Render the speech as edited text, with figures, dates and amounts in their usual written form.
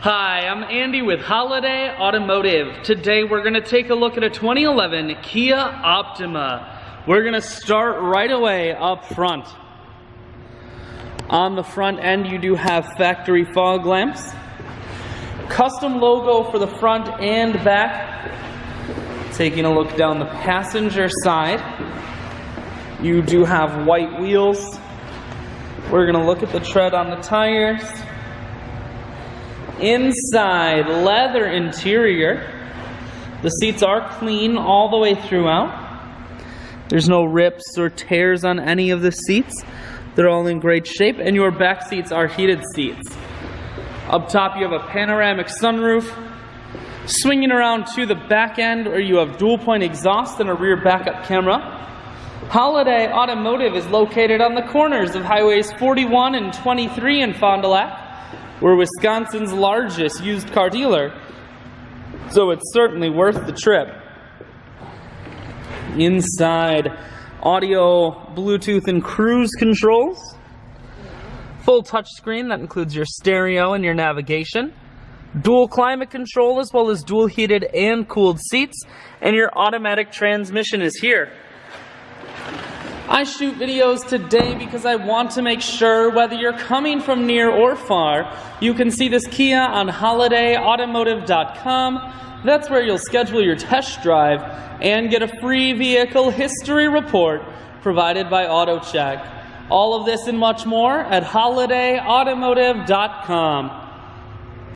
Hi, I'm Andy with Holiday Automotive. Today we're going to take a look at a 2011 Kia Optima. We're going to start right away up front. On the front end you do have factory fog lamps. Custom logo for the front and back. Taking a look down the passenger side. You do have white wheels. We're going to look at the tread on the tires. Inside, leather interior. The seats are clean all the way throughout. There's no rips or tears on any of the seats. They're all in great shape, and your back seats are heated seats. Up top you have a panoramic sunroof. Swinging around to the back end, where you have dual point exhaust and a rear backup camera. Holiday Automotive is located on the corners of highways 41 and 23 in Fond du Lac. We're Wisconsin's largest used car dealer, so it's certainly worth the trip. Inside, audio, Bluetooth, and cruise controls. Full touchscreen that includes your stereo and your navigation. Dual climate control as well as dual heated and cooled seats, and your automatic transmission is here. I shoot videos today because I want to make sure whether you're coming from near or far, you can see this Kia on holidayautomotive.com. That's where you'll schedule your test drive and get a free vehicle history report provided by AutoCheck. All of this and much more at holidayautomotive.com.